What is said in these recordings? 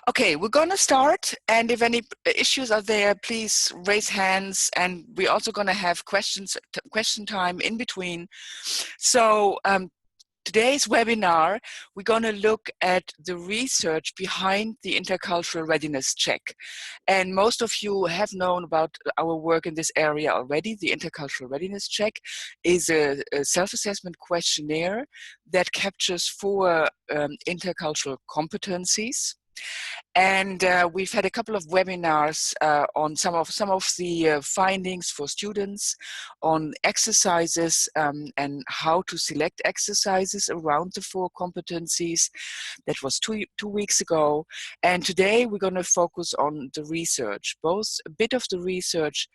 Okay, we're going to start, and if any issues are there, please raise hands, and we're also going to have question time in between. So today's webinar, we're going to look at the research behind the Intercultural Readiness Check. And most of you have known about our work in this area already. The Intercultural Readiness Check is a self-assessment questionnaire that captures 4 intercultural competencies. And we've had a couple of webinars on some of the findings for students, on exercises and how to select exercises around the 4 competencies. That was two weeks ago. And today we're going to focus on the research, both a bit of the research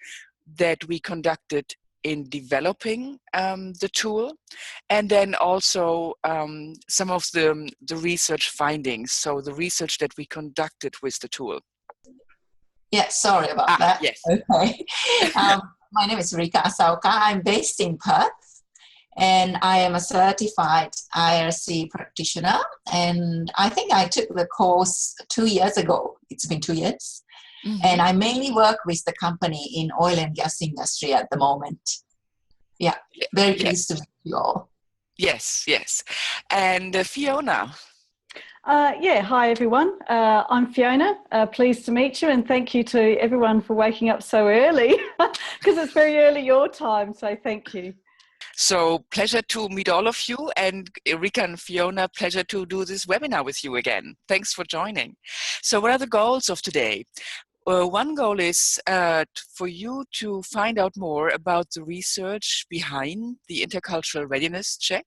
that we conducted in developing the tool, and then also some of the research findings, so the research that we conducted with the tool. Yeah, sorry about that. Yes. Okay. My name is Rika Asauka. I'm based in Perth, and I am a certified IRC practitioner, and I think I took the course 2 years ago. It's been 2 years. Mm-hmm. And I mainly work with the company in oil and gas industry at the moment. Yeah, very pleased to meet you all. Yes, yes. And Fiona? Yeah, hi everyone. I'm Fiona. Pleased to meet you, and thank you to everyone for waking up so early because it's very early your time, so thank you. So pleasure to meet all of you, and Rika and Fiona, pleasure to do this webinar with you again. Thanks for joining. So what are the goals of today? One goal is for you to find out more about the research behind the Intercultural Readiness Check.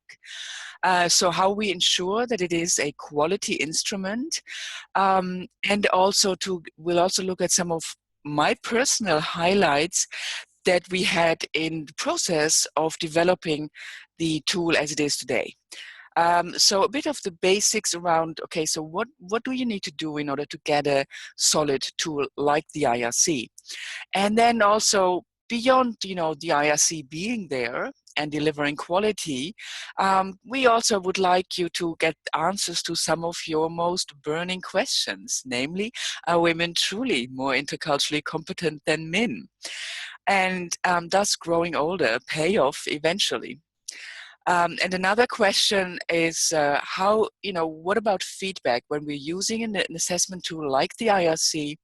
So how we ensure that it is a quality instrument, and also we'll also look at some of my personal highlights that we had in the process of developing the tool as it is today. So a bit of the basics around, okay, so what do you need to do in order to get a solid tool like the IRC? And then also beyond, the IRC being there and delivering quality, we also would like you to get answers to some of your most burning questions, namely, are women truly more interculturally competent than men? And thus growing older pay off eventually. And another question is what about feedback when we're using an assessment tool like the IRC?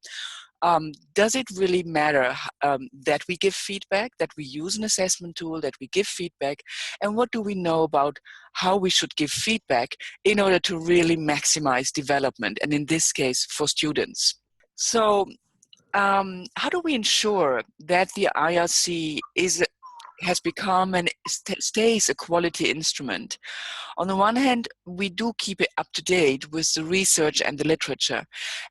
Does it really matter that we give feedback, that we use an assessment tool, that we give feedback? And what do we know about how we should give feedback in order to really maximize development, and in this case, for students? So how do we ensure that the IRC has become and stays a quality instrument? On the one hand, we do keep it up to date with the research and the literature.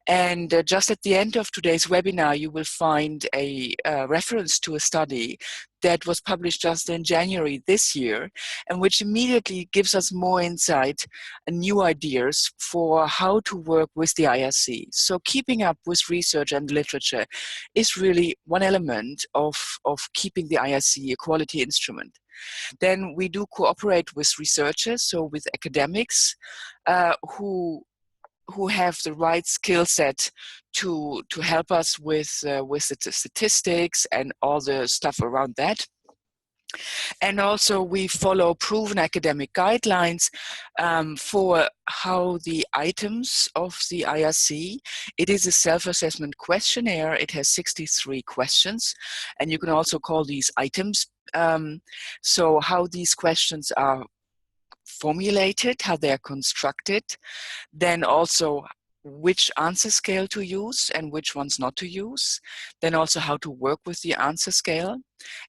And just at the end of today's webinar, you will find a reference to a study that was published just in January this year, and which immediately gives us more insight and new ideas for how to work with the IRC. So keeping up with research and literature is really one element of keeping the IRC a quality instrument. Then we do cooperate with researchers, so with academics who have the right skill set to help us with the statistics and all the stuff around that. And also we follow proven academic guidelines for how the items of the IRC, it is a self-assessment questionnaire. It has 63 questions, and you can also call these items. So how these questions are formulated, how they're constructed, then also which answer scale to use and which ones not to use, then also how to work with the answer scale,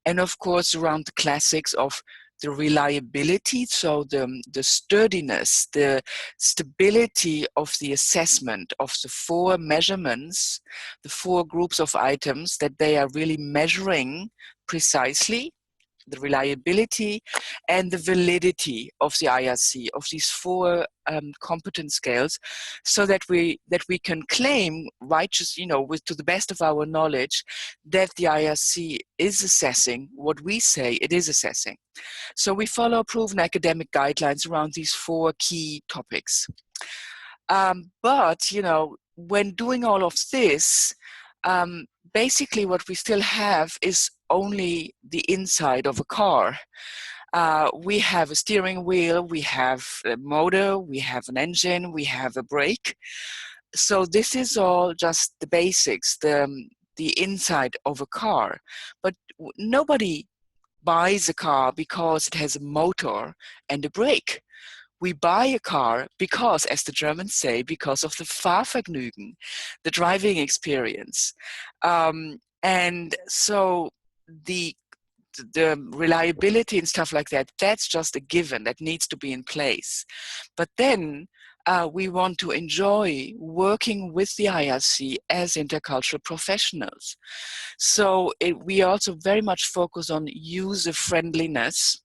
and of course around the classics of the reliability, so the sturdiness, the stability of the assessment of the 4 measurements, the 4 groups of items, that they are really measuring precisely the reliability and the validity of the IRC, of these 4 competence scales, so that we can claim righteous, to the best of our knowledge, that the IRC is assessing what we say it is assessing. So we follow proven academic guidelines around these 4 key topics. But when doing all of this, basically what we still have is only the inside of a car. We have a steering wheel, we have a motor, we have an engine, we have a brake. So this is all just the basics, the inside of a car. But nobody buys a car because it has a motor and a brake. We buy a car because, as the Germans say, because of the Fahrvergnügen, the driving experience. And so the reliability and stuff like that, that's just a given that needs to be in place. But then we want to enjoy working with the IRC as intercultural professionals. So we also very much focus on user friendliness,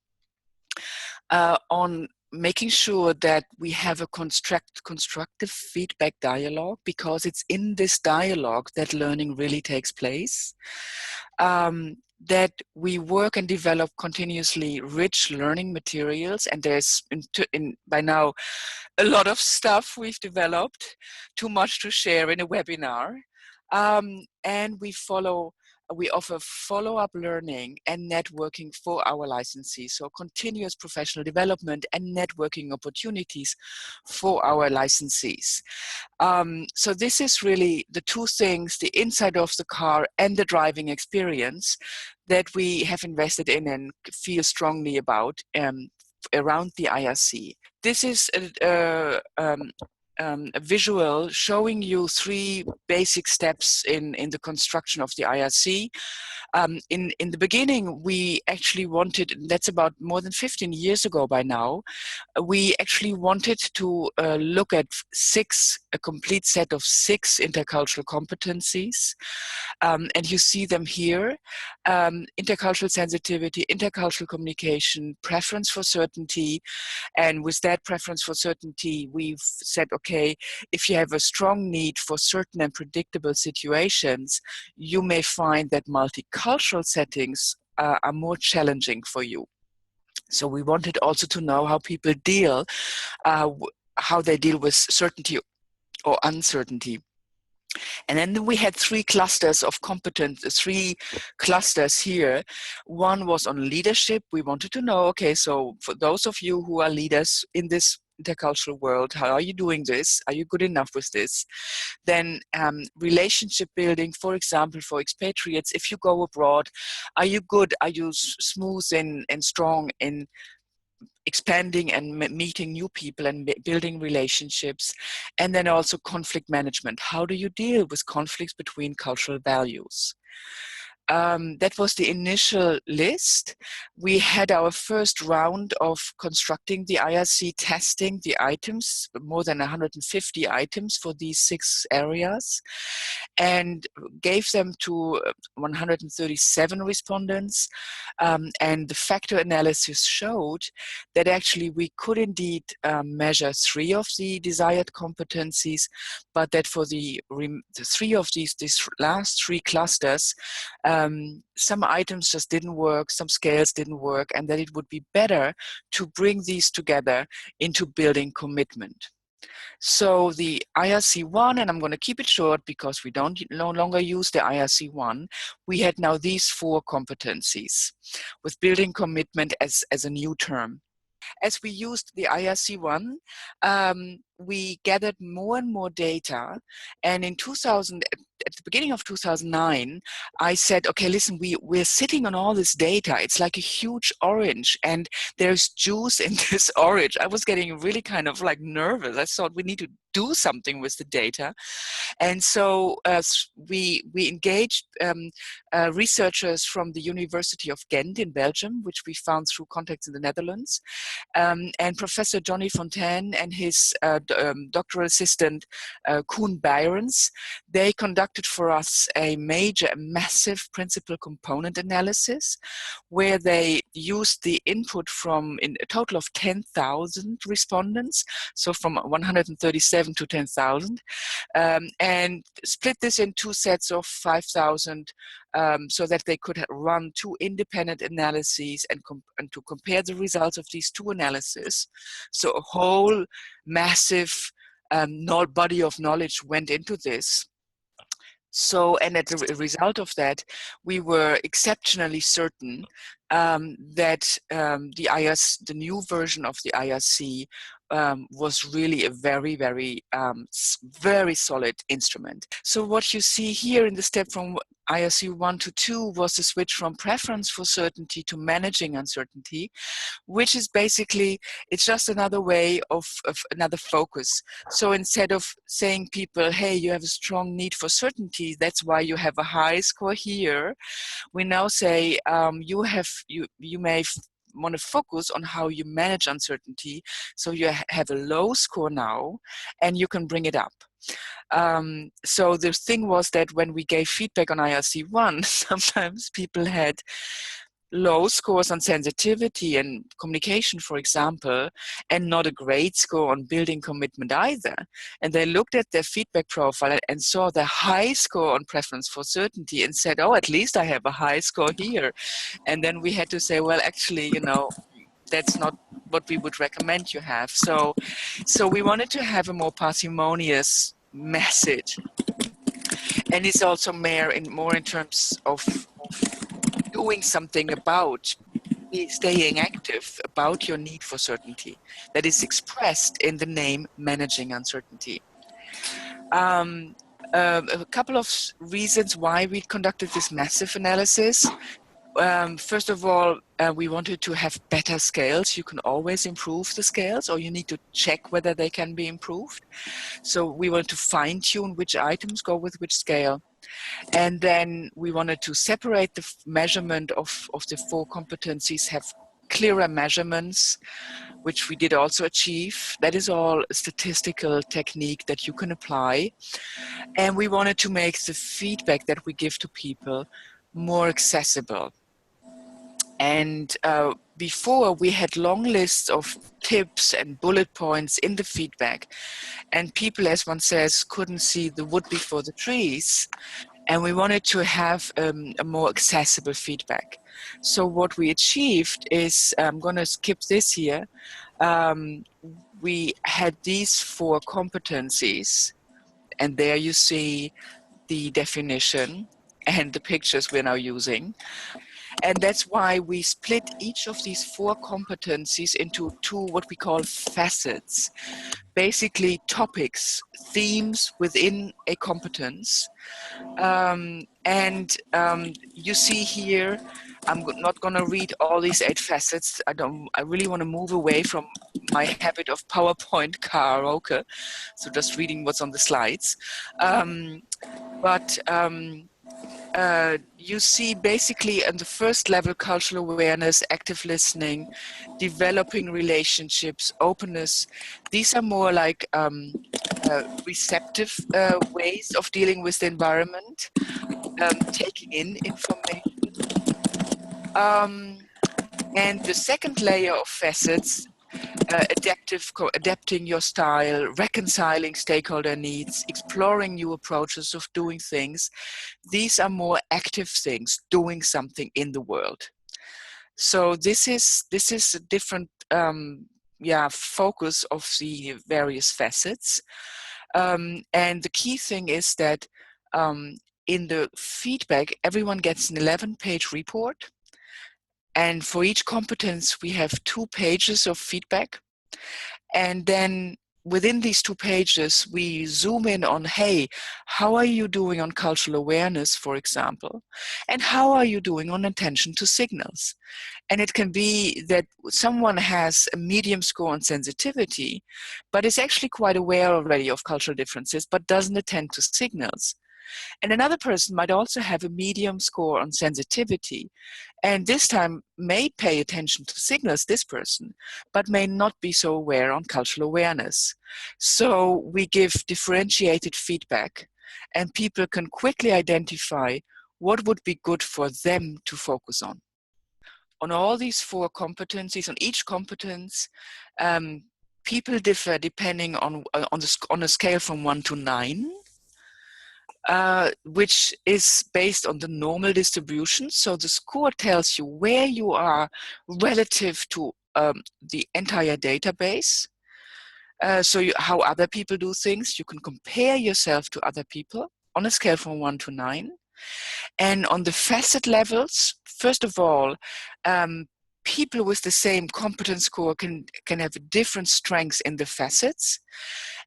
on making sure that we have a constructive feedback dialogue, because it's in this dialogue that learning really takes place. That we work and develop continuously rich learning materials, and there's by now a lot of stuff we've developed, too much to share in a webinar. And we offer follow-up learning and networking for our licensees, so continuous professional development and networking opportunities for our licensees. So this is really the two things, the inside of the car and the driving experience, that we have invested in and feel strongly about around the IRC. This is a visual showing you 3 basic steps in the construction of the IRC. In the beginning, we actually wanted, that's about more than 15 years ago by now, we actually wanted to look at a complete set of 6 intercultural competencies. And you see them here: intercultural sensitivity, intercultural communication, preference for certainty. And with that preference for certainty, we've said, okay, if you have a strong need for certain and predictable situations, you may find that multicultural settings are more challenging for you. So we wanted also to know how people deal, how they deal with certainty or uncertainty. And then we had 3 clusters of competence, 3 clusters here. One was on leadership. We wanted to know, okay, so for those of you who are leaders in this intercultural world, how are you doing this? Are you good enough with this? Then relationship building, for example, for expatriates, if you go abroad, are you good? Are you smooth and strong in expanding and meeting new people and building relationships? And then also conflict management. How do you deal with conflicts between cultural values? That was the initial list. We had our first round of constructing the IRC, testing the items, more than 150 items for these 6 areas, and gave them to 137 respondents. And the factor analysis showed that actually we could indeed measure 3 of the desired competencies, but that for the 3 of these last 3 clusters, some items just didn't work, some scales didn't work, and that it would be better to bring these together into building commitment. So the IRC1, and I'm going to keep it short because we no longer use the IRC1, we had now these 4 competencies with building commitment as a new term. As we used the IRC1, we gathered more and more data, and in at the beginning of 2009, I said, okay, listen, we're sitting on all this data. It's like a huge orange, and there's juice in this orange. I was getting really kind of like nervous. I thought we need to do something with the data. And so we engaged researchers from the University of Ghent in Belgium, which we found through contacts in the Netherlands, and Professor Johnny Fontaine and his doctoral assistant Koen Beirens. They conducted for us a massive principal component analysis, where they used the input from a total of 10,000 respondents, so from 137 to 10,000, and split this in 2 sets of 5,000, so that they could run 2 independent analyses and to compare the results of these 2 analyses. So a whole massive body of knowledge went into this. So, and as a result of that, we were exceptionally certain that the new version of the IRC was really a very, very, very solid instrument. So what you see here in the step from IRC 1 to 2 was the switch from preference for certainty to managing uncertainty, which is basically, it's just another way of another focus. So instead of saying people, hey, you have a strong need for certainty, that's why you have a high score here, we now say you may want to focus on how you manage uncertainty, so you have a low score now and you can bring it up. So the thing was that when we gave feedback on IRC 1, sometimes people had low scores on sensitivity and communication, for example, and not a great score on building commitment either. And they looked at their feedback profile and saw the high score on preference for certainty and said, oh, at least I have a high score here. And then we had to say, well, actually, you know, that's not what we would recommend you have. So we wanted to have a more parsimonious message. And it's also more in terms of doing something about staying active, about your need for certainty that is expressed in the name managing uncertainty. A couple of reasons why we conducted this massive analysis. First of all, we wanted to have better scales. You can always improve the scales, or you need to check whether they can be improved. So we want to fine tune which items go with which scale. And then we wanted to separate the measurement of the 4 competencies, have clearer measurements, which we did also achieve. That is all a statistical technique that you can apply. And we wanted to make the feedback that we give to people more accessible. And before, we had long lists of tips and bullet points in the feedback, and people, as one says, couldn't see the wood before the trees. And we wanted to have a more accessible feedback. So what we achieved is, I'm going to skip this here. We had these 4 competencies, and there you see the definition and the pictures we're now using. And that's why we split each of these 4 competencies into 2 what we call facets. Basically topics, themes within a competence. You see here, I'm not going to read all these 8 facets. I really want to move away from my habit of PowerPoint karaoke, so just reading what's on the slides. You see basically in the first level, cultural awareness, active listening, developing relationships, openness. These are more like receptive ways of dealing with the environment, taking in information. And the second layer of facets, adapting your style, reconciling stakeholder needs, exploring new approaches of doing things. These are more active things, doing something in the world. So this is a different focus of the various facets. And the key thing is that in the feedback, everyone gets an 11-page report. And for each competence, we have 2 pages of feedback. And then within these 2 pages, we zoom in on, hey, how are you doing on cultural awareness, for example? And how are you doing on attention to signals? And it can be that someone has a medium score on sensitivity, but is actually quite aware already of cultural differences, but doesn't attend to signals. And another person might also have a medium score on sensitivity, and this time may pay attention to signals, this person, but may not be so aware on cultural awareness. So we give differentiated feedback, and people can quickly identify what would be good for them to focus on. On all these 4 competencies, on each competence, people differ depending on a scale from 1 to 9. Which is based on the normal distribution. So the score tells you where you are relative to the entire database. how other people do things. You can compare yourself to other people on a scale from 1 to 9. And on the facet levels, first of all, people with the same competence score can have different strengths in the facets.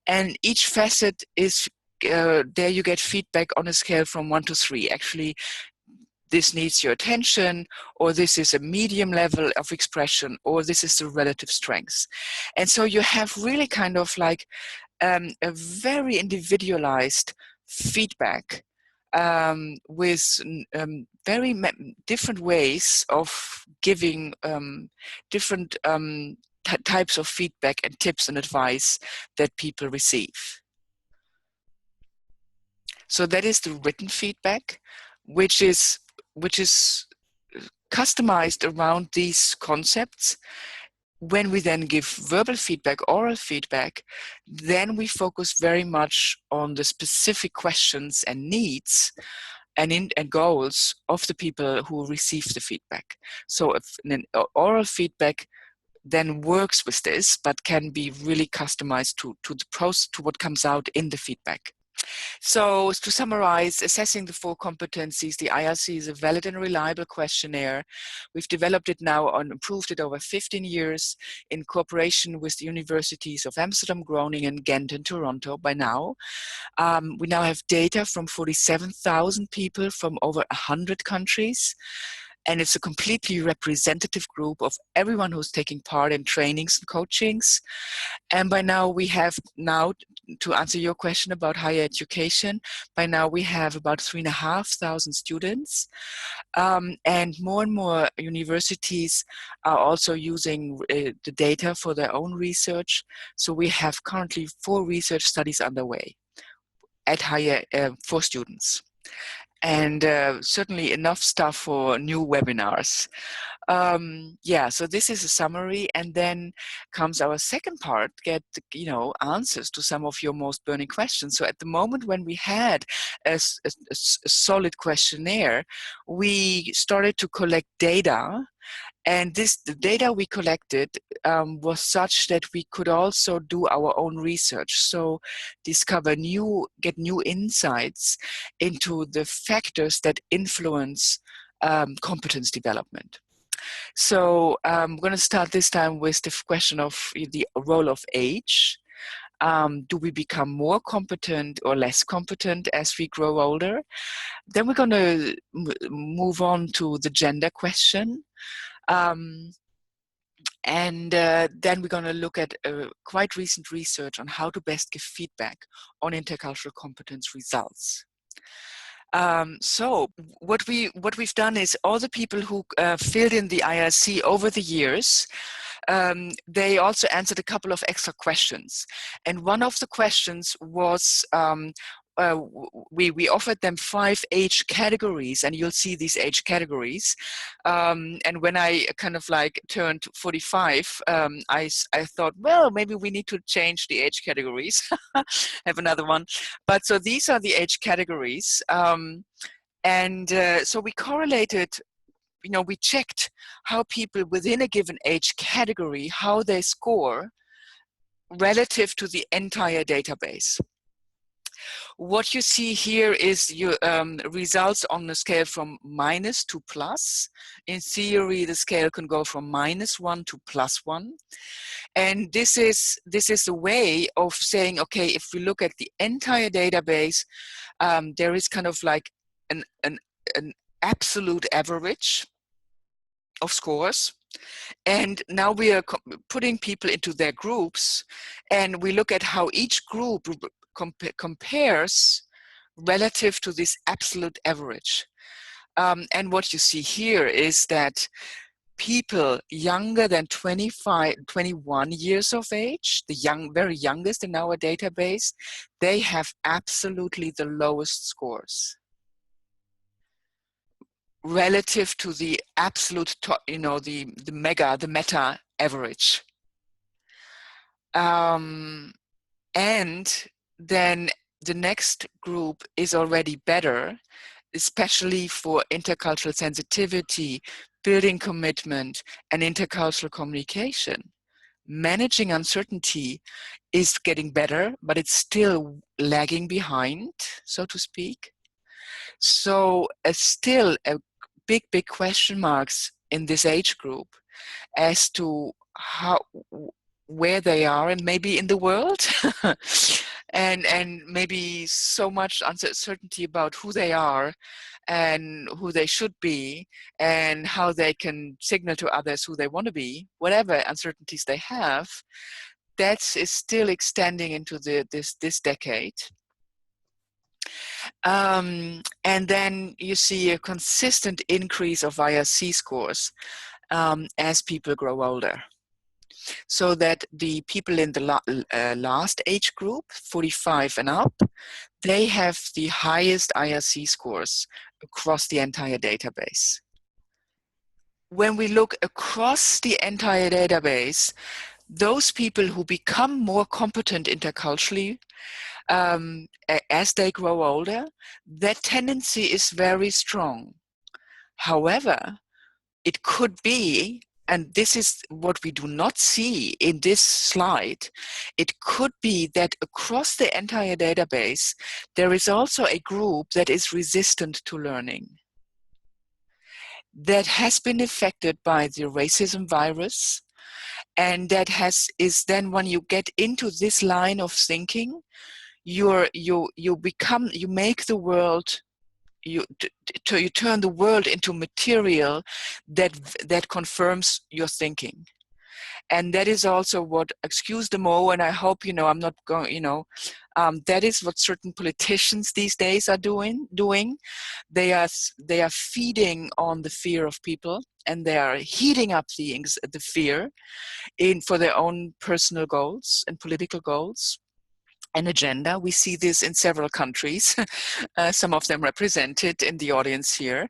And each facet is, there you get feedback on a scale from 1 to 3. Actually, this needs your attention, or this is a medium level of expression, or this is the relative strength. And so you have really kind of like a very individualized feedback with very different ways of giving different types of feedback and tips and advice that people receive. So that is the written feedback, which is customized around these concepts. When we then give verbal feedback, oral feedback, then we focus very much on the specific questions and needs and goals of the people who receive the feedback. So if an oral feedback then works with this, but can be really customized to the process, to what comes out in the feedback. So to summarize, assessing the 4 competencies, the IRC is a valid and reliable questionnaire. We've developed it now and improved it over 15 years in cooperation with the universities of Amsterdam, Groningen, Ghent, and Toronto by now. We now have data from 47,000 people from over 100 countries. And it's a completely representative group of everyone who's taking part in trainings and coachings. And by now we have to answer your question about higher education, by now we have about 3,500 students. And more universities are also using the data for their own research. So we have currently 4 research studies underway at higher for students. And certainly enough stuff for new webinars. Yeah, so this is a summary, and then comes our second part, get answers to some of your most burning questions. So at the moment when we had a solid questionnaire, we started to collect data. And the data we collected was such that we could also do our own research. So get new insights into the factors that influence competence development. So I'm going to start this time with the question of the role of age. Do we become more competent or less competent as we grow older? Then we're going to move on to the gender question. And then we're going to look at quite recent research on how to best give feedback on intercultural competence results. So what we've done is all the people who filled in the IRC over the years, they also answered a couple of extra questions. And one of the questions was, we offered them 5 age categories, and you'll see these age categories. And when I kind of like turned 45, I thought, well, maybe we need to change the age categories. Have another one. But so these are the age categories. So we correlated, we checked how people within a given age category, how they score relative to the entire database. What you see here is your results on the scale from minus to plus. In theory, the scale can go from -1 to +1. And this is a way of saying, okay, if we look at the entire database, there is kind of like an absolute average of scores. And now we are putting people into their groups, and we look at how each group compares relative to this absolute average. And what you see here is that people younger than 21 years of age, the very youngest in our database, they have absolutely the lowest scores relative to the absolute, the meta average. And then the next group is already better, especially for intercultural sensitivity, building commitment, and intercultural communication. Managing uncertainty is getting better, but it's still lagging behind, so to speak. So still a big question marks in this age group as to where they are, and maybe in the world, and maybe so much uncertainty about who they are and who they should be and how they can signal to others who they want to be, whatever uncertainties they have. That is still extending into this decade. And then you see a consistent increase of IRC scores as people grow older. So that the people in the last age group, 45 and up, they have the highest IRC scores across the entire database. When we look across the entire database, those people who become more competent interculturally as they grow older, that tendency is very strong. However, it could be, and this is what we do not see in this slide, it could be that across the entire database, there is also a group that is resistant to learning, that has been affected by the racism virus, and that is then when you get into this line of thinking, you make the world, you turn the world into material that confirms your thinking. And that is also what, excuse the mo, and I hope, I'm not going, that is what certain politicians these days are doing. They are feeding on the fear of people, and they are heating up the fear for their own personal goals and political goals. An agenda. We see this in several countries, some of them represented in the audience here,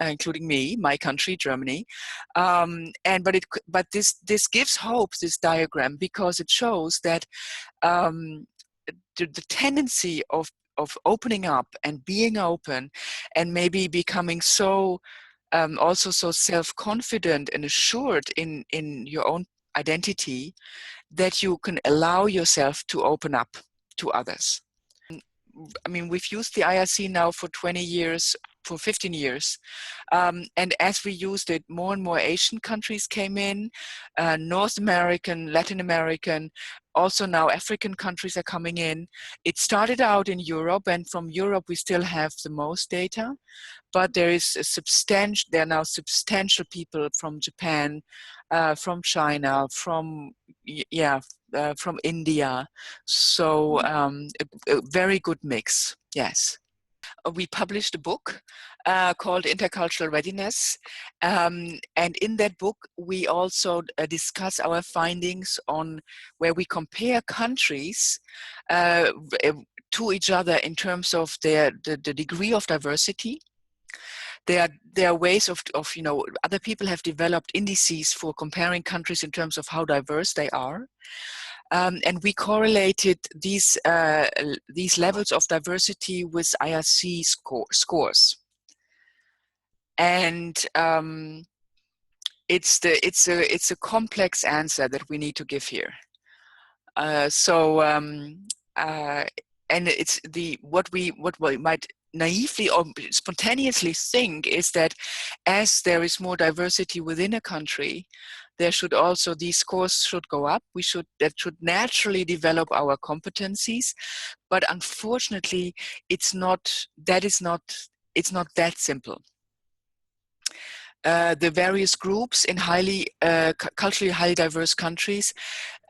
including me, my country, Germany. But this gives hope, this diagram, because it shows that the tendency of opening up and being open, and maybe becoming so also so self-confident and assured in your own identity, that you can allow yourself to open up to others. I mean, we've used the IRC now for 20 years, for 15 years. And as we used it, more and more Asian countries came in, North American, Latin American, also now African countries are coming in. It started out in Europe, and from Europe we still have the most data, but there is there are now substantial people from Japan, from China, from India. So a very good mix, yes. We published a book called Intercultural Readiness. And in that book, we also discuss our findings on where we compare countries to each other in terms of the degree of diversity. There are ways of other people have developed indices for comparing countries in terms of how diverse they are. And we correlated these levels of diversity with IRC scores. And it's a complex answer that we need to give here. And it's what we might naively or spontaneously think is that as there is more diversity within a country, there should also, these scores should go up. That should naturally develop our competencies, but unfortunately, it's not that simple. The various groups in culturally highly diverse countries,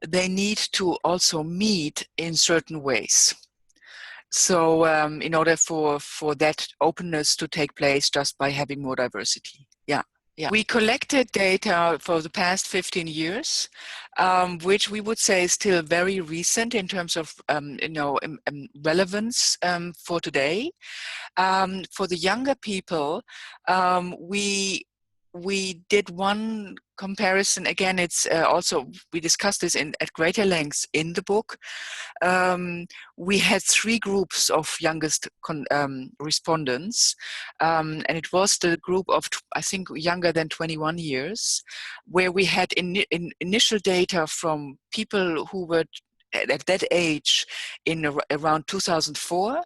they need to also meet in certain ways. So in order for that openness to take place just by having more diversity. Yeah. We collected data for the past 15 years, which we would say is still very recent in terms of relevance for today. For the younger people, we did one comparison. Again, it's also, we discussed this at greater length in the book. We had 3 groups of youngest respondents, and it was the group of, I think, younger than 21 years, where we had initial data from people who were at that age in around 2004,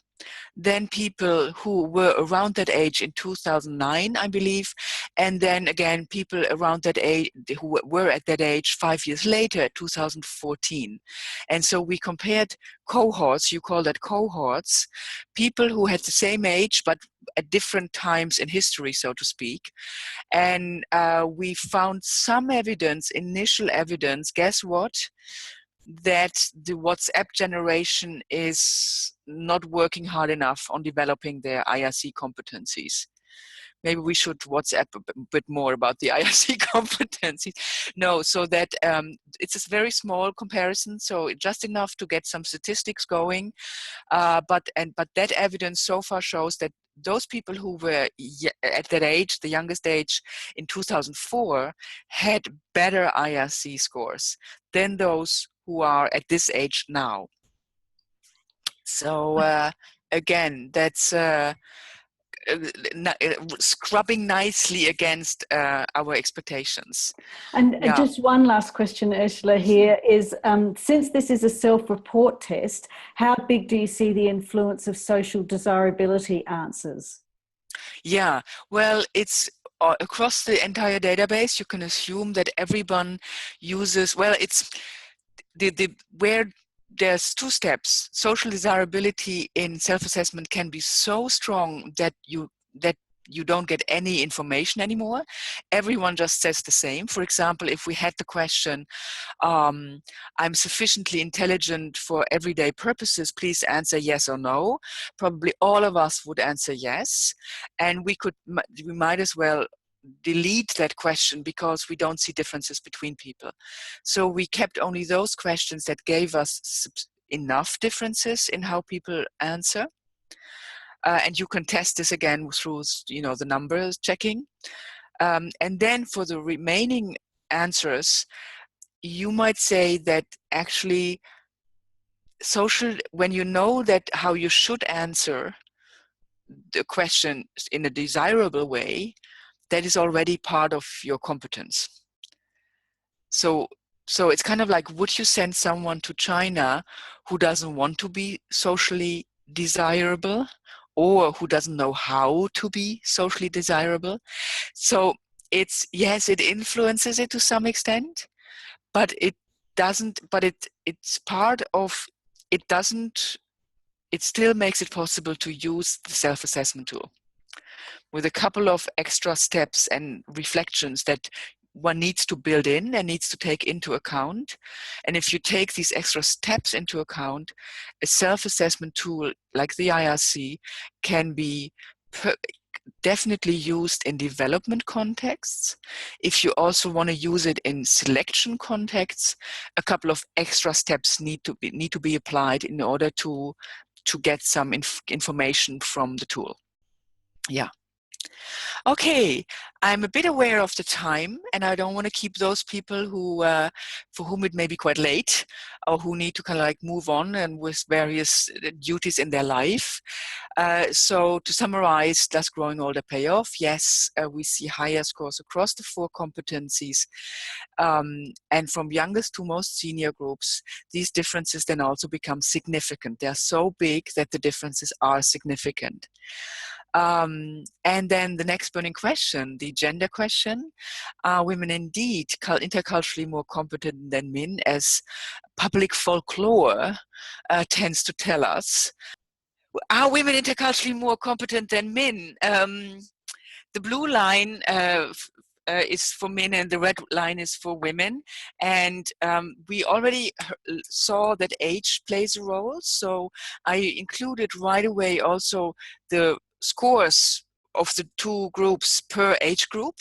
then people who were around that age in 2009, I believe, and then again people around that age who were at that age 5 years later, 2014. And so we compared cohorts, you call that cohorts, people who had the same age but at different times in history, so to speak. And we found some evidence, initial evidence, guess what? That the WhatsApp generation is not working hard enough on developing their IRC competencies. Maybe we should WhatsApp a bit more about the IRC competencies. No, so that it's a very small comparison, so just enough to get some statistics going. But that evidence so far shows that those people who were at that age, the youngest age in 2004, had better IRC scores than those who are at this age now. So again, that's scrubbing nicely against our expectations. And just one last question, Ursula, here is, since this is a self-report test, how big do you see the influence of social desirability answers? Yeah, well, it's across the entire database. You can assume that everyone uses, well, it's where there's two steps. Social desirability in self-assessment can be so strong that you don't get any information anymore. Everyone just says the same. For example, if we had the question, I'm sufficiently intelligent for everyday purposes, please answer yes or no. Probably all of us would answer yes. And we might as well delete that question because we don't see differences between people. So we kept only those questions that gave us enough differences in how people answer. And you can test this again through, the numbers checking. And then for the remaining answers, you might say that actually when you know that how you should answer the question in a desirable way, that is already part of your competence. So it's kind of like, would you send someone to China who doesn't want to be socially desirable or who doesn't know how to be socially desirable? So it's, yes, it influences it to some extent, but it doesn't, but it's part of, it still makes it possible to use the self-assessment tool with a couple of extra steps and reflections that one needs to build in and needs to take into account. And if you take these extra steps into account, a self-assessment tool like the IRC can be definitely used in development contexts. If you also want to use it in selection contexts, a couple of extra steps need to be applied in order to get some information from the tool. Yeah. Okay, I'm a bit aware of the time, and I don't want to keep those people who, for whom it may be quite late, or who need to kind of like move on and with various duties in their life. So to summarize, does growing older pay off? Yes, we see higher scores across the 4 competencies. And from youngest to most senior groups, these differences then also become significant. They're so big that the differences are significant. And then the next burning question, the gender question. Are women indeed interculturally more competent than men, as public folklore tends to tell us? Are women interculturally more competent than men? The blue line is for men and the red line is for women. And we already saw that age plays a role. So I included right away also the scores of the 2 groups per age group.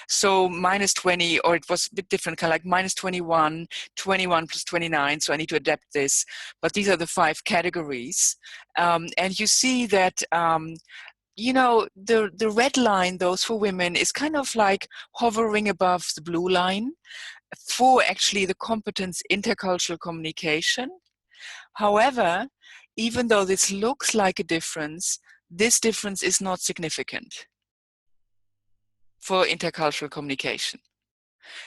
So -20, or it was a bit different, kind of like -21, 21 plus 29. So I need to adapt this. But these are the 5 categories. And you see that, the red line, those for women, is kind of like hovering above the blue line for actually the competence intercultural communication. However, even though this looks like a difference, this difference is not significant for intercultural communication.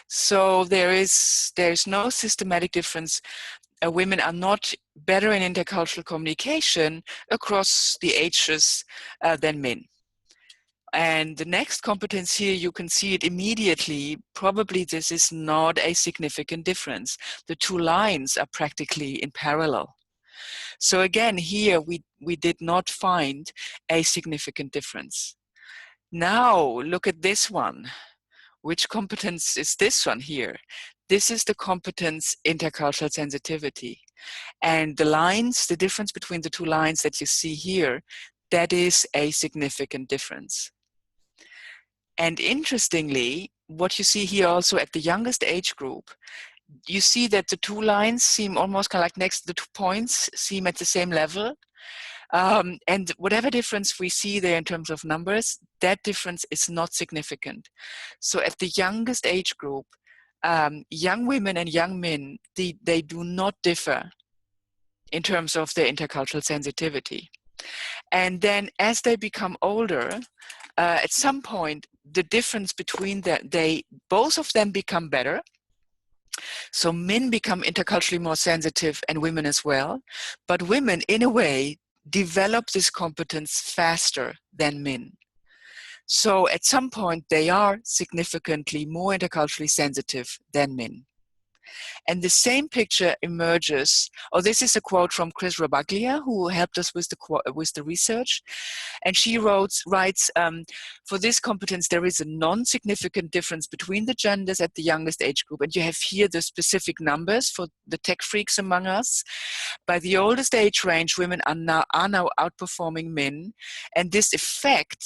So there is no systematic difference women are not better in intercultural communication across the ages than men. And the next competence here, you can see it immediately. Probably this is not a significant difference. The two lines are practically in parallel. So again, here we did not find a significant difference. Now look at this one. Which competence is this one here? This is the competence intercultural sensitivity. And the lines, the difference between the two lines that you see here, that is a significant difference. And interestingly, what you see here also at the youngest age group, you see that the two lines seem almost kind of like next to the 2 points, seem at the same level. And whatever difference we see there in terms of numbers, that difference is not significant. So at the youngest age group, young women and young men, they do not differ in terms of their intercultural sensitivity. And then as they become older, at some point, the difference between both of them become better. So men become interculturally more sensitive and women as well. But women, in a way, develop this competence faster than men. So at some point, they are significantly more interculturally sensitive than men. And the same picture emerges, this is a quote from Chris Rabaglia, who helped us with the research. And she writes, for this competence, there is a non-significant difference between the genders at the youngest age group. And you have here the specific numbers for the tech freaks among us. By the oldest age range, women are now outperforming men. And this effect,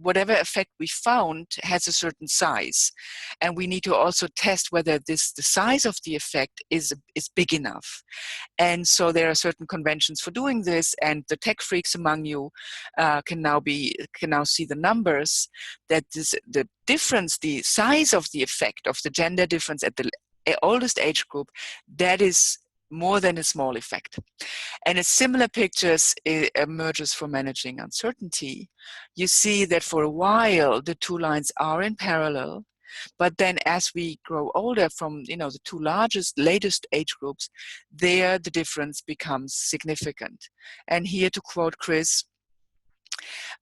whatever effect we found has a certain size. And we need to also test whether the size of the effect is big enough. And so there are certain conventions for doing this, and the tech freaks among you can now see the numbers, that the difference, the size of the effect of the gender difference at the oldest age group, that is more than a small effect. And a similar picture emerges for managing uncertainty. You see that for a while, the two lines are in parallel, but then as we grow older from the two latest age groups, there the difference becomes significant. And here to quote Chris,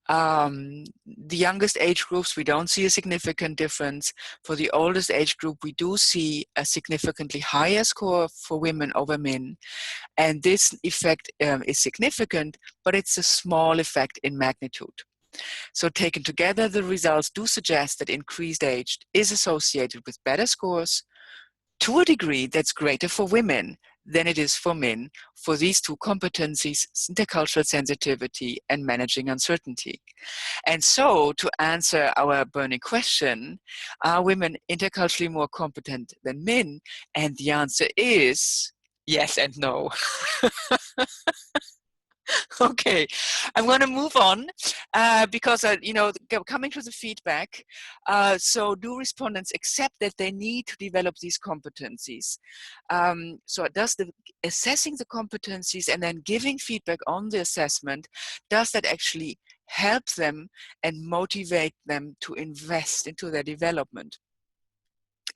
the youngest age groups, we don't see a significant difference. For the oldest age group, we do see a significantly higher score for women over men. And this effect is significant, but it's a small effect in magnitude. So taken together, the results do suggest that increased age is associated with better scores to a degree that's greater for women than it is for men for these two competencies, intercultural sensitivity and managing uncertainty. And so to answer our burning question, are women interculturally more competent than men? And the answer is yes and no. Okay, I'm going to move on because, coming to the feedback, so do respondents accept that they need to develop these competencies? So does assessing the competencies and then giving feedback on the assessment, does that actually help them and motivate them to invest into their development?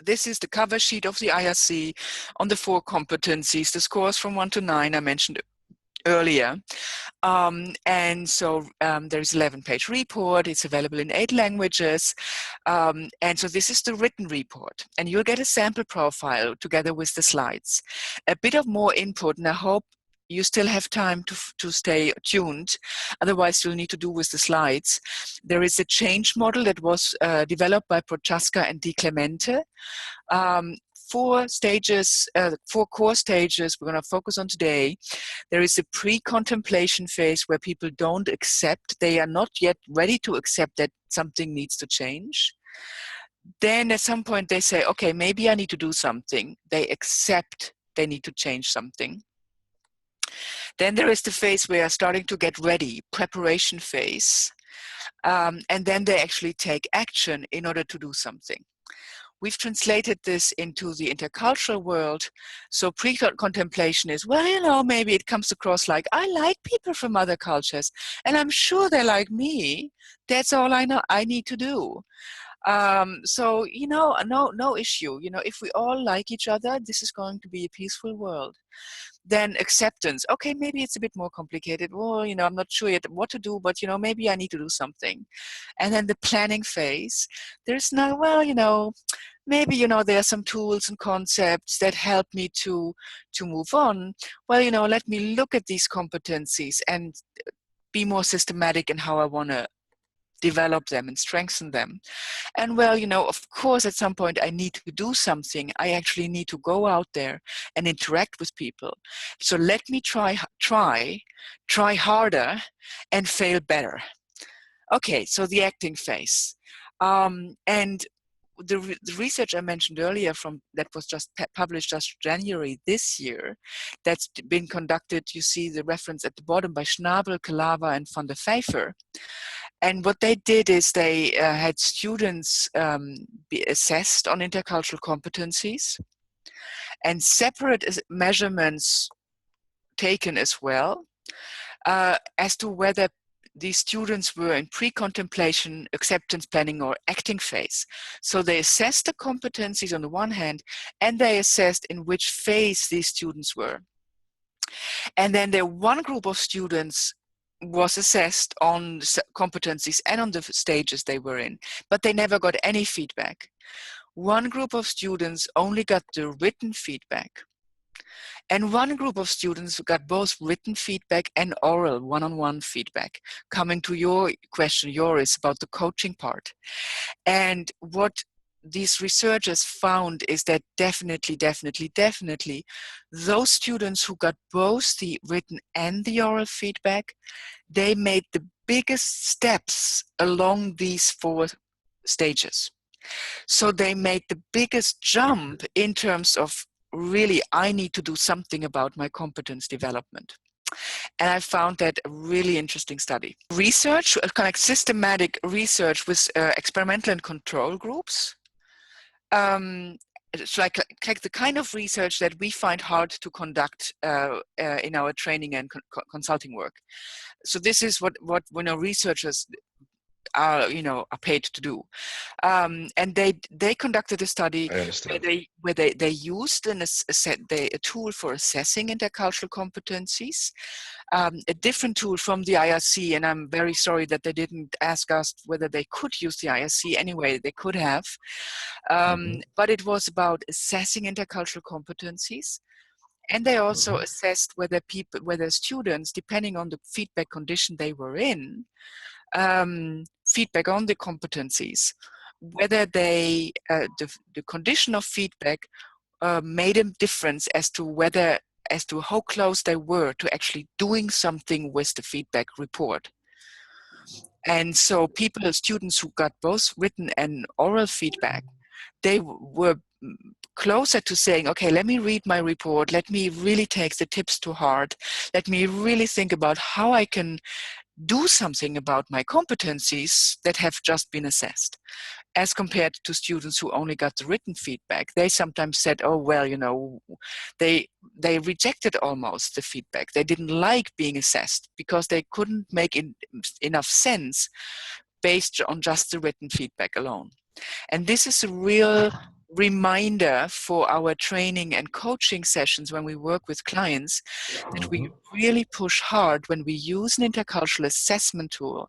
This is the cover sheet of the IRC on the 4 competencies, the scores from 1 to 9 I mentioned earlier. And so there's 11-page report. It's available in 8 languages. And so this is the written report. And you'll get a sample profile together with the slides. A bit of more input, and I hope you still have time to stay tuned. Otherwise, you'll need to do with the slides. There is a change model that was developed by Prochaska and Di Clemente. 4 stages, 4 core stages we're going to focus on today. There is a pre-contemplation phase where people don't accept, they are not yet ready to accept that something needs to change. Then at some point they say, okay, maybe I need to do something. They accept they need to change something. Then there is the phase where they're starting to get ready, preparation phase. And then they actually take action in order to do something. We've translated this into the intercultural world. So pre-contemplation is, well, maybe it comes across like, I like people from other cultures, and I'm sure they're like me. That's all I know I need to do. So, no issue. If we all like each other, this is going to be a peaceful world. Then acceptance. Okay, maybe it's a bit more complicated. Well, I'm not sure yet what to do, but, maybe I need to do something. And then the planning phase. There's no, well, maybe, there are some tools and concepts that help me to move on. Well, let me look at these competencies and be more systematic in how I want to develop them and strengthen them. And well, of course, at some point I need to do something. I actually need to go out there and interact with people. So let me try harder and fail better. Okay, so the acting phase. And the research I mentioned earlier that was just published just January this year, that's been conducted, you see the reference at the bottom, by Schnabel, Kalava, and van der Pfeiffer. And what they did is they had students be assessed on intercultural competencies, and separate measurements taken as well as to whether these students were in pre-contemplation, acceptance planning, or acting phase. So they assessed the competencies on the one hand, and they assessed in which phase these students were. And then the one group of students was assessed on competencies and on the stages they were in, but they never got any feedback. One group of students only got the written feedback. And one group of students got both written feedback and oral one-on-one feedback. Coming to your question, Joris, about the coaching part. And what these researchers found is that definitely, those students who got both the written and the oral feedback, they made the biggest steps along these 4 stages. So they made the biggest jump in terms of really, I need to do something about my competence development. And I found that a really interesting study. Research, kind of systematic research with experimental and control groups. It's like the kind of research that we find hard to conduct in our training and consulting work. So this is what researchers are paid to do, and they conducted a study where they used a tool for assessing intercultural competencies, a different tool from the IRC, and I'm very sorry that they didn't ask us whether they could use the IRC. Anyway, they could have, but it was about assessing intercultural competencies. And they also assessed whether students, depending on the feedback condition they were in, feedback on the competencies, whether the condition of feedback made a difference as to how close they were to actually doing something with the feedback report. And so students who got both written and oral feedback, they were closer to saying, okay, let me read my report, let me really take the tips to heart, let me really think about how I can do something about my competencies that have just been assessed, as compared to students who only got the written feedback. They sometimes said, oh, well, they rejected almost the feedback. They didn't like being assessed because they couldn't make enough sense based on just the written feedback alone. And this is a real reminder for our training and coaching sessions when we work with clients, that we really push hard when we use an intercultural assessment tool,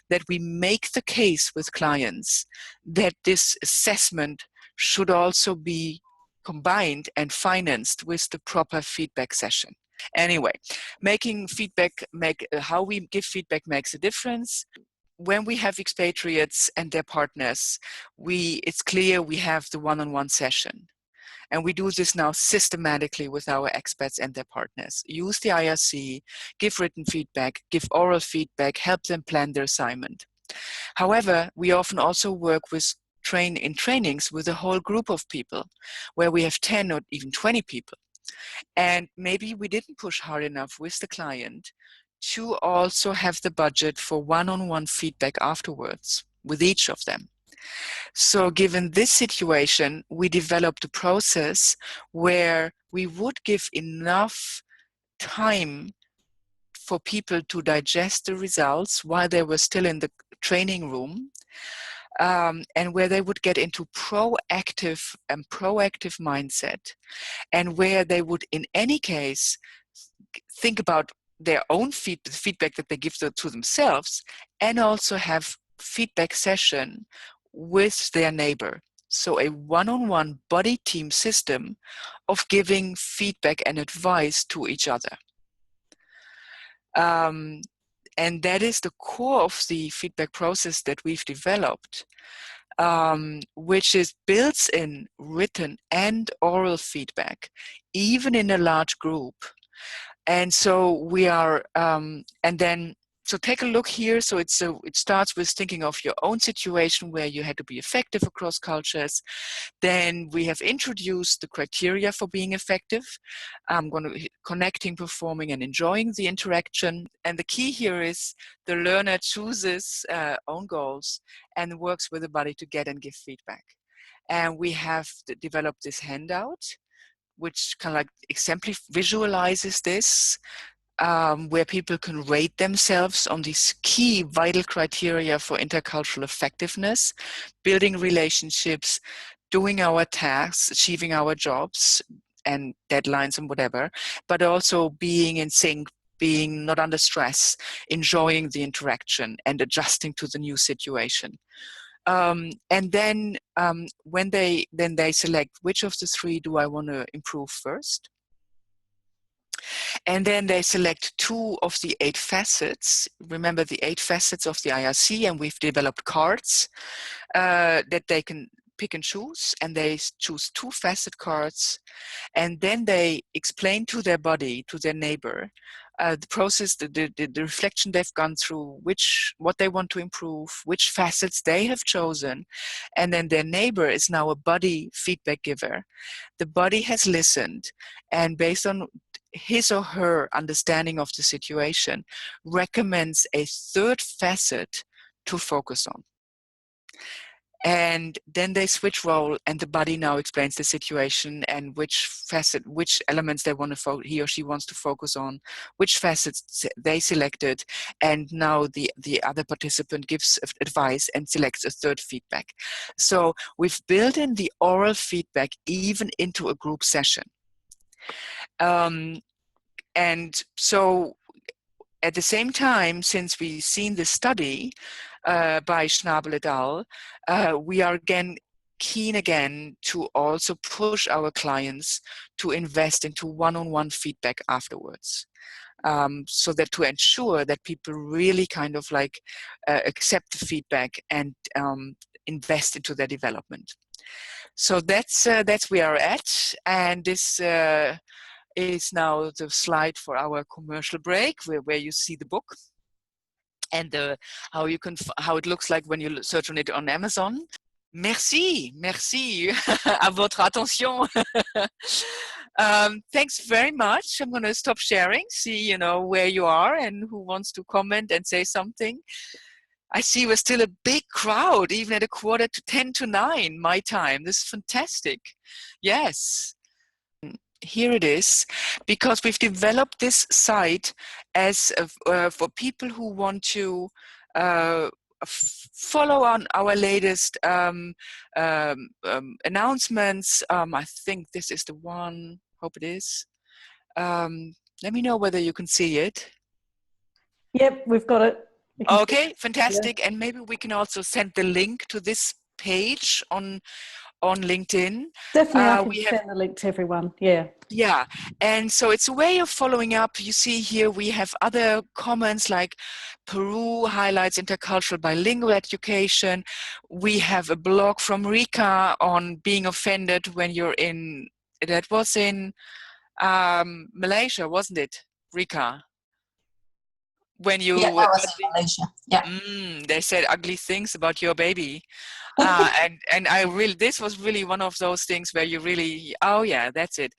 that we make the case with clients that this assessment should also be combined and financed with the proper feedback session. Anyway, how we give feedback makes a difference. When we have expatriates and their partners, it's clear we have the one-on-one session. And we do this now systematically with our expats and their partners. Use the IRC, give written feedback, give oral feedback, help them plan their assignment. However, we often also work in trainings with a whole group of people, where we have 10 or even 20 people. And maybe we didn't push hard enough with the client to also have the budget for one-on-one feedback afterwards with each of them. So given this situation, we developed a process where we would give enough time for people to digest the results while they were still in the training room, and where they would get into proactive mindset, and where they would in any case think about their own feedback that they give to themselves, and also have feedback session with their neighbor. So a one-on-one body team system of giving feedback and advice to each other. And that is the core of the feedback process that we've developed, which is builds in written and oral feedback, even in a large group. And so we are, so take a look here. So it starts with thinking of your own situation where you had to be effective across cultures. Then we have introduced the criteria for being effective. I'm going to connecting, performing, and enjoying the interaction. And the key here is the learner chooses own goals and works with the body to get and give feedback. And we have developed this handout, which kind of like visualizes this, where people can rate themselves on these key vital criteria for intercultural effectiveness, building relationships, doing our tasks, achieving our jobs and deadlines and whatever, but also being in sync, being not under stress, enjoying the interaction and adjusting to the new situation. And then when they select which of the three do I want to improve first. And then they select 2 of the 8 facets. Remember the 8 facets of the IRC, and we've developed cards that they can pick and choose, and they choose 2 facet cards, and then they explain to their body, to their neighbor, the process, the reflection they've gone through, what they want to improve, which facets they have chosen, and then their neighbor is now a body feedback giver. The body has listened, and based on his or her understanding of the situation, recommends a 3rd facet to focus on. And then they switch role, and the body now explains the situation and which elements they want to he or she wants to focus on, which facets they selected, and now the other participant gives advice and selects a 3rd feedback. So we've built in the oral feedback even into a group session. And so at the same time, since we've seen this study by Schnabel et al., we are keen to also push our clients to invest into one-on-one feedback afterwards. So that to ensure that people really kind of like accept the feedback and invest into their development. So that's where we are at, and this is now the slide for our commercial break, where you see the book and how it looks like when you search on it on Amazon. Merci à votre attention. Thanks very much. I'm going to stop sharing, see where you are and who wants to comment and say something. I see we're still a big crowd, even at 8:45 my time. This is fantastic. Yes. Here it is, because we've developed this site as for people who want to follow on our latest announcements. I think this is the one. Hope it is. Let me know whether you can see it. Yep, we've got it. Okay, fantastic. Yeah. And maybe we can also send the link to this page on LinkedIn. Definitely, I can send the link to everyone. Yeah, and so it's a way of following up. You see here we have other comments like Peru highlights intercultural bilingual education. We have a blog from Rika on being offended when you're that was in Malaysia, wasn't it, Rika? When you that was in Malaysia. Yeah. They said ugly things about your baby. And this was really one of those things where you really, oh yeah, that's it.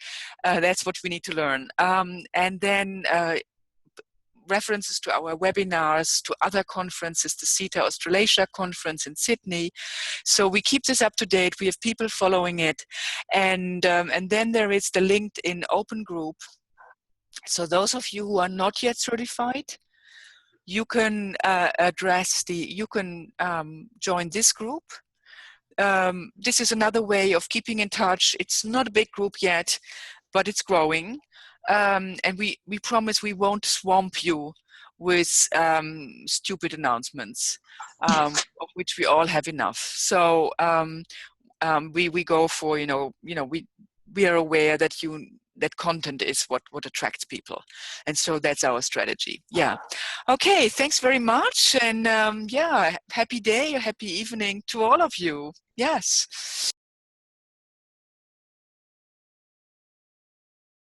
That's what we need to learn. And then references to our webinars, to other conferences, the CETA Australasia conference in Sydney. So we keep this up to date. We have people following it. And then there is the LinkedIn open group. So those of you who are not yet certified, you can you can join this group. This is another way of keeping in touch. It's not a big group yet, but it's growing. And we promise we won't swamp you with stupid announcements, of which we all have enough. So we go for, we are aware that that content is what attracts people. And so that's our strategy. Yeah. Okay, thanks very much. And yeah, happy day or happy evening to all of you. Yes.